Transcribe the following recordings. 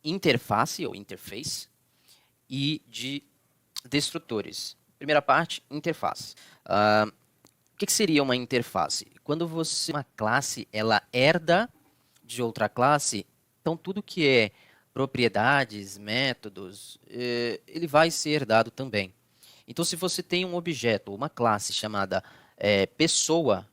interface ou interface e de destrutores. Primeira parte, interface. O que seria uma interface? Quando uma classe ela herda de outra classe, então tudo que é propriedades, métodos, ele vai ser herdado também. Então, se você tem um objeto, uma classe chamada pessoa,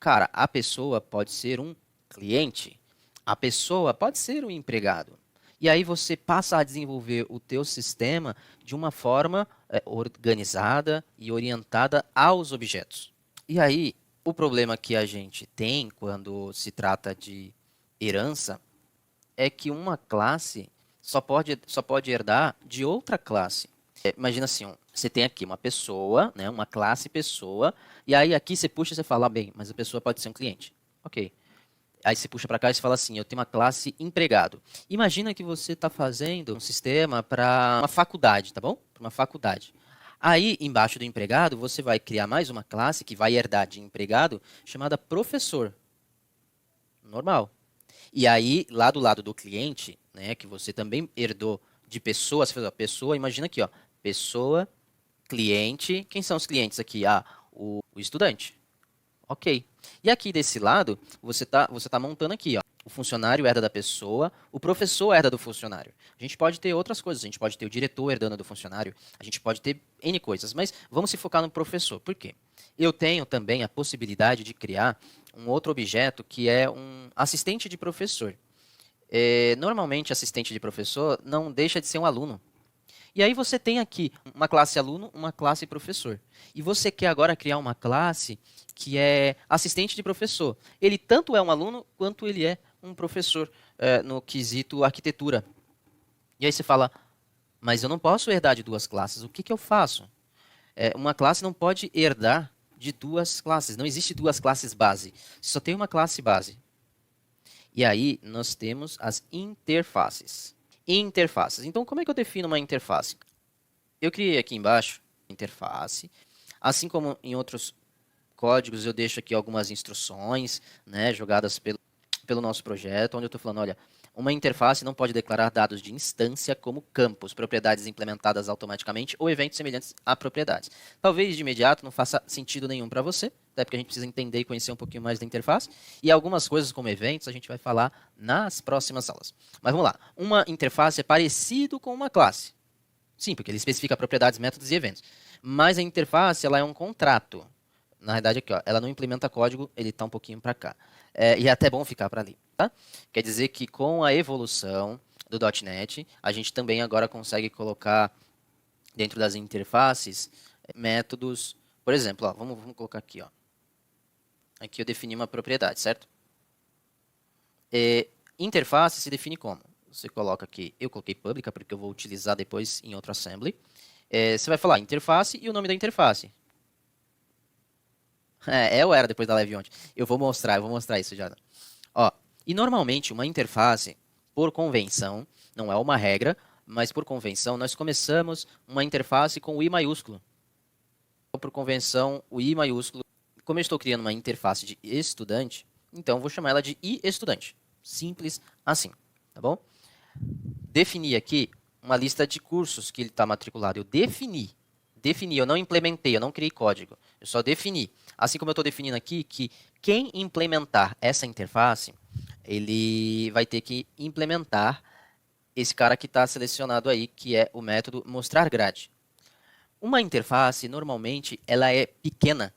cara, a pessoa pode ser um cliente, a pessoa pode ser um empregado. E aí você passa a desenvolver o teu sistema de uma forma organizada e orientada aos objetos. E aí, o problema que a gente tem quando se trata de herança é que uma classe só pode herdar de outra classe. Imagina assim, você tem aqui uma pessoa, né, uma classe pessoa, e aí aqui você puxa e você fala, bem, mas a pessoa pode ser um cliente. Ok. Aí você puxa para cá e você fala assim, eu tenho uma classe empregado. Imagina que você está fazendo um sistema para uma faculdade, tá bom? Para uma faculdade. Aí, embaixo do empregado, você vai criar mais uma classe que vai herdar de empregado, chamada professor. Normal. E aí, lá do lado do cliente, né, que você também herdou de pessoa, você fez, ó, pessoa, imagina aqui, ó, pessoa, cliente. Quem são os clientes aqui? Ah, o estudante. Ok. E aqui desse lado, você tá montando aqui, ó. O funcionário herda da pessoa, o professor herda do funcionário. A gente pode ter outras coisas, a gente pode ter o diretor herdando do funcionário, a gente pode ter N coisas, mas vamos se focar no professor. Por quê? Eu tenho também a possibilidade de criar um outro objeto que é um assistente de professor. Normalmente, assistente de professor não deixa de ser um aluno. E aí você tem aqui uma classe aluno, uma classe professor. E você quer agora criar uma classe que é assistente de professor. Ele tanto é um aluno quanto ele é um professor no quesito arquitetura. E aí você fala, mas eu não posso herdar de duas classes. O que que eu faço? Uma classe não pode herdar de duas classes. Não existe duas classes base. Só tem uma classe base. E aí nós temos as interfaces. Interfaces. Então, como é que eu defino uma interface? Eu criei aqui embaixo interface, assim como em outros códigos eu deixo aqui algumas instruções, né, jogadas pelo nosso projeto, onde eu estou falando, olha, uma interface não pode declarar dados de instância como campos, propriedades implementadas automaticamente ou eventos semelhantes a propriedades. Talvez de imediato não faça sentido nenhum para você, até porque a gente precisa entender e conhecer um pouquinho mais da interface, e algumas coisas como eventos a gente vai falar nas próximas aulas. Mas vamos lá, uma interface é parecido com uma classe. Sim, porque ele especifica propriedades, métodos e eventos. Mas a interface ela é um contrato. Na verdade, aqui, ó, ela não implementa código, ele está um pouquinho para cá. E é até bom ficar para ali. Tá? Quer dizer que com a evolução do .NET, a gente também agora consegue colocar dentro das interfaces métodos. Por exemplo, ó, vamos colocar aqui. Ó. Aqui eu defini uma propriedade, certo? Interface se define como? Você coloca aqui, eu coloquei pública porque eu vou utilizar depois em outro assembly. Você vai falar interface e o nome da interface. Ou era depois da live ontem. Eu vou mostrar isso já. Ó, e normalmente uma interface, por convenção, não é uma regra, mas por convenção, nós começamos uma interface com o I maiúsculo. Por convenção, o I maiúsculo. Como eu estou criando uma interface de estudante, então eu vou chamar ela de I estudante. Simples assim, tá bom? Defini aqui uma lista de cursos que ele está matriculado. Eu defini, eu não implementei, eu não criei código. Eu só defini. Assim como eu estou definindo aqui que quem implementar essa interface, ele vai ter que implementar esse cara que está selecionado aí, que é o método mostrar grade. Uma interface, normalmente, ela é pequena.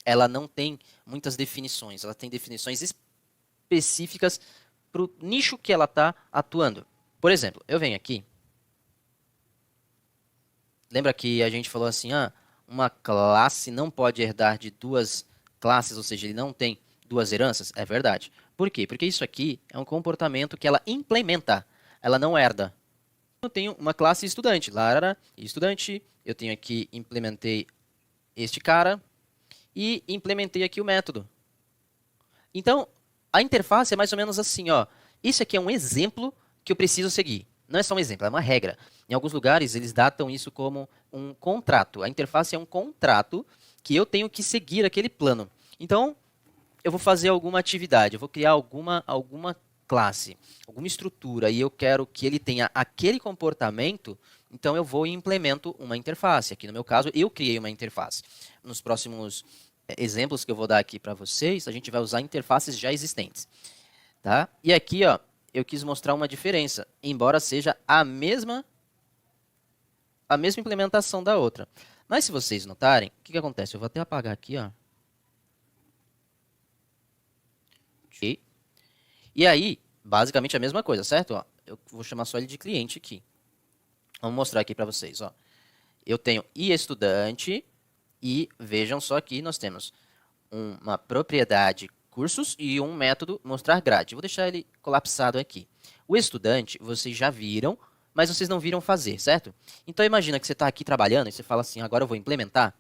Ela não tem muitas definições. Ela tem definições específicas para o nicho que ela está atuando. Por exemplo, eu venho aqui. Lembra que a gente falou assim, uma classe não pode herdar de duas classes, ou seja, ele não tem duas heranças? É verdade. Por quê? Porque isso aqui é um comportamento que ela implementa, ela não herda. Eu tenho uma classe estudante, Lara, estudante, eu tenho aqui, implementei este cara e implementei aqui o método. Então, a interface é mais ou menos assim, ó. Isso aqui é um exemplo que eu preciso seguir. Não é só um exemplo, é uma regra. Em alguns lugares, eles datam isso como um contrato. A interface é um contrato que eu tenho que seguir aquele plano. Então, eu vou fazer alguma atividade, eu vou criar alguma classe, alguma estrutura, e eu quero que ele tenha aquele comportamento, então eu vou e implemento uma interface. Aqui no meu caso, eu criei uma interface. Nos próximos exemplos que eu vou dar aqui para vocês, a gente vai usar interfaces já existentes. Tá? E aqui, ó, eu quis mostrar uma diferença, embora seja a mesma implementação da outra. Mas se vocês notarem, o que acontece? Eu vou até apagar aqui, ó. Ok. E aí, basicamente a mesma coisa, certo? Ó, eu vou chamar só ele de cliente aqui. Vamos mostrar aqui para vocês, ó. Eu tenho iEstudante e vejam só que nós temos uma propriedade cursos e um método mostrar grade. Vou deixar ele colapsado aqui. O estudante, vocês já viram, mas vocês não viram fazer, certo? Então imagina que você está aqui trabalhando e você fala assim, agora eu vou implementar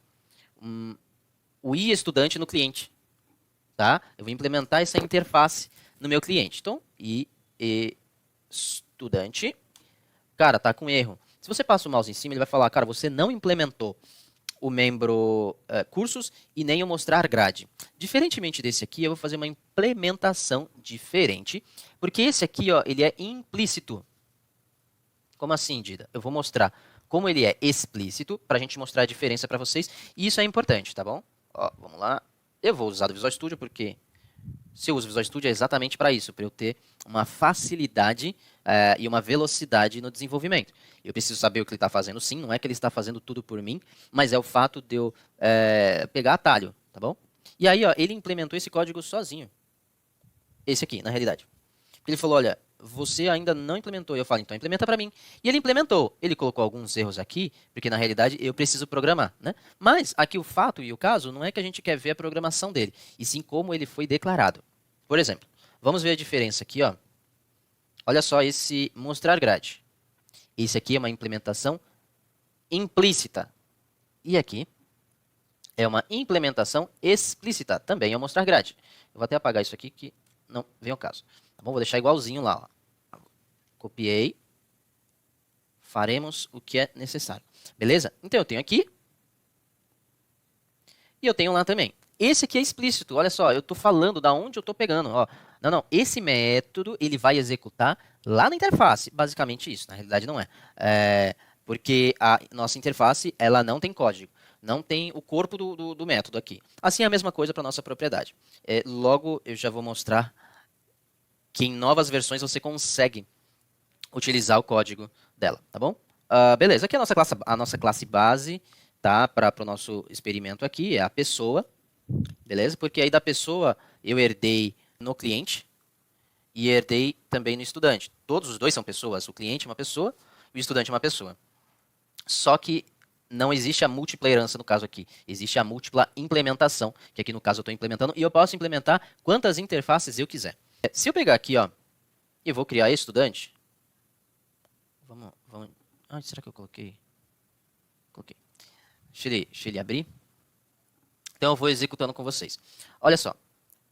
o iEstudante no cliente. Tá? Eu vou implementar essa interface no meu cliente. Então, iEstudante, cara, tá com erro. Se você passa o mouse em cima, ele vai falar, cara, você não implementou o membro cursos e nem o mostrar grade. Diferentemente desse aqui, eu vou fazer uma implementação diferente, porque esse aqui, ó, ele é implícito. Como assim, Dida? Eu vou mostrar como ele é explícito, para a gente mostrar a diferença para vocês, e isso é importante, tá bom? Ó, vamos lá. Eu vou usar o Visual Studio, porque se eu uso o Visual Studio é exatamente para isso, para eu ter uma facilidade e uma velocidade no desenvolvimento. Eu preciso saber o que ele está fazendo, sim, não é que ele está fazendo tudo por mim, mas é o fato de eu pegar atalho, tá bom? E aí, ó, ele implementou esse código sozinho. Esse aqui, na realidade. Ele falou, olha, você ainda não implementou. E eu falo, então implementa para mim. E ele implementou. Ele colocou alguns erros aqui, porque na realidade eu preciso programar, né? Mas aqui o fato e o caso não é que a gente quer ver a programação dele, e sim como ele foi declarado. Por exemplo, vamos ver a diferença aqui, ó. Olha só esse mostrar grade. Esse aqui é uma implementação implícita. E aqui é uma implementação explícita. Também é o mostrar grade. Eu vou até apagar isso aqui que não vem ao caso. Tá bom? Vou deixar igualzinho lá, ó. Copiei. Faremos o que é necessário. Beleza? Então eu tenho aqui. E eu tenho lá também. Esse aqui é explícito. Olha só, eu estou falando da onde eu estou pegando. Ó. Não. Esse método ele vai executar lá na interface. Basicamente isso. Na realidade não é. Porque a nossa interface ela não tem código. Não tem o corpo do método aqui. Assim é a mesma coisa para a nossa propriedade. Logo eu já vou mostrar que em novas versões você consegue utilizar o código dela, tá bom? Beleza, aqui é a nossa classe base, tá? Para o nosso experimento aqui, é a pessoa, beleza? Porque aí da pessoa eu herdei no cliente e herdei também no estudante. Todos os dois são pessoas, o cliente é uma pessoa e o estudante é uma pessoa. Só que não existe a múltipla herança no caso aqui. Existe a múltipla implementação, que aqui no caso eu estou implementando, e eu posso implementar quantas interfaces eu quiser. Se eu pegar aqui, ó, e vou criar estudante. Vamos. Será que eu coloquei? Coloquei. Deixa ele abrir. Então eu vou executando com vocês. Olha só.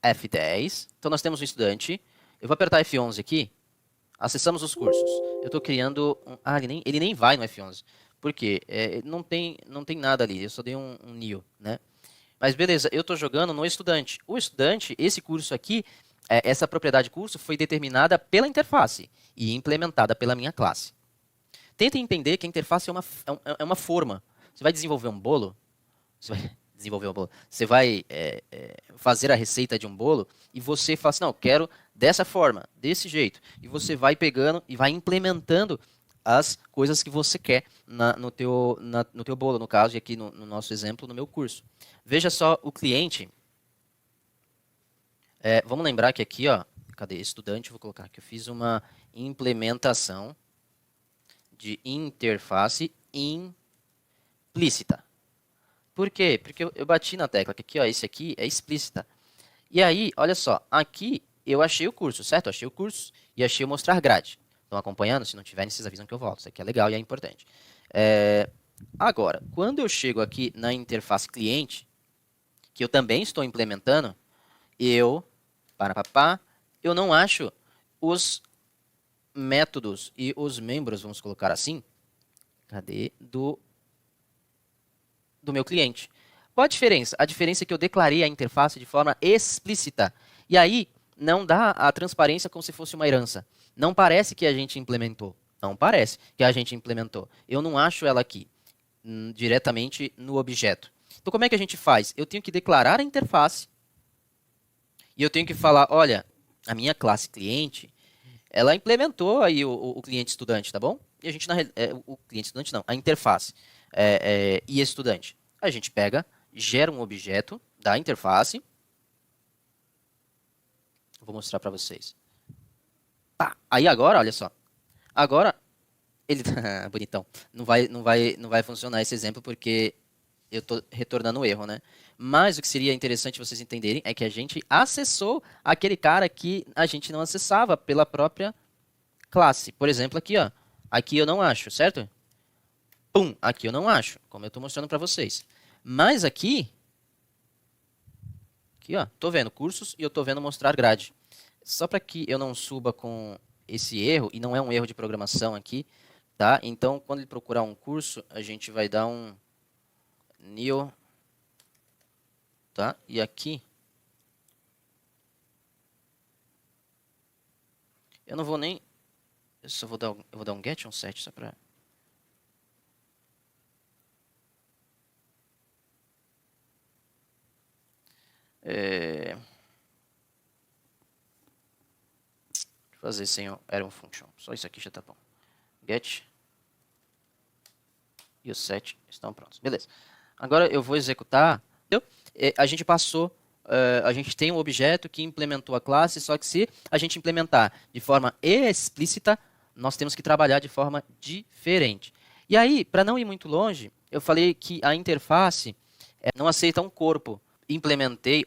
F10. Então nós temos um estudante. Eu vou apertar F11 aqui. Acessamos os cursos. Eu estou criando... ele nem vai no F11. Por quê? Não tem nada ali. Eu só dei um new, né? Mas beleza, eu estou jogando no estudante. O estudante, esse curso aqui, essa propriedade curso foi determinada pela interface e implementada pela minha classe. Tentem entender que a interface é uma forma. Você vai desenvolver um bolo, você vai fazer a receita de um bolo e você fala assim, não, quero dessa forma, desse jeito. E você vai pegando e vai implementando as coisas que você quer no teu bolo, no caso, e aqui no nosso exemplo, no meu curso. Veja só o cliente. Vamos lembrar que aqui, ó, cadê? Estudante, vou colocar aqui. Eu fiz uma implementação de interface implícita. Por quê? Porque eu bati na tecla que aqui, ó, esse aqui é explícita. E aí, olha só, aqui eu achei o curso, certo? Eu achei o curso e achei o mostrar grade. Estão acompanhando? Se não tiverem, vocês avisam que eu volto. Isso aqui é legal e é importante. Agora, quando eu chego aqui na interface cliente, que eu também estou implementando, eu não acho os métodos e os membros, vamos colocar assim, cadê? Do meu cliente. Qual a diferença? A diferença é que eu declarei a interface de forma explícita. E aí, não dá a transparência como se fosse uma herança. Não parece que a gente implementou. Não parece que a gente implementou. Eu não acho ela aqui, diretamente no objeto. Então, como é que a gente faz? Eu tenho que declarar a interface e eu tenho que falar, olha, a minha classe cliente, ela implementou aí o cliente estudante, tá bom? E a gente, o cliente estudante não, a interface e estudante. A gente pega, gera um objeto da interface. Vou mostrar para vocês. Pá, aí agora, olha só. Agora, ele bonitão. Não vai funcionar esse exemplo porque eu estou retornando o erro, né? Mas o que seria interessante vocês entenderem é que a gente acessou aquele cara que a gente não acessava pela própria classe. Por exemplo, aqui, ó. Aqui eu não acho, certo? Pum, aqui eu não acho, como eu estou mostrando para vocês. Mas aqui, ó, tô vendo cursos e eu tô vendo mostrar grade. Só para que eu não suba com esse erro, e não é um erro de programação aqui, tá? Então, quando ele procurar um curso, a gente vai dar um new, tá? E aqui, eu não vou nem, eu vou dar um get, um set, só para... fazer sem o arrow function. Só isso aqui já tá bom. Get e o set estão prontos. Beleza. Agora eu vou executar. A gente passou, a gente tem um objeto que implementou a classe, só que se a gente implementar de forma explícita, nós temos que trabalhar de forma diferente. E aí, para não ir muito longe, eu falei que a interface não aceita um corpo. Implementei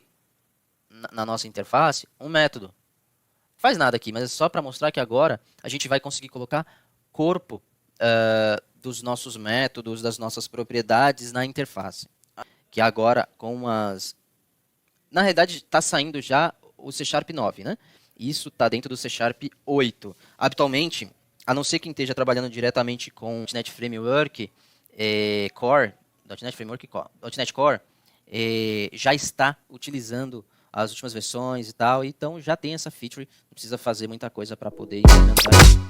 na nossa interface um método. Faz nada aqui, mas é só para mostrar que agora a gente vai conseguir colocar corpo dos nossos métodos, das nossas propriedades na interface. Que agora, com as... Na realidade, está saindo já o C Sharp 9, né? Isso está dentro do C Sharp 8. Atualmente, a não ser quem esteja trabalhando diretamente com .NET Framework Core, .NET Framework Core, .NET Core, já está utilizando as últimas versões e tal, então já tem essa feature, não precisa fazer muita coisa para poder implementar isso.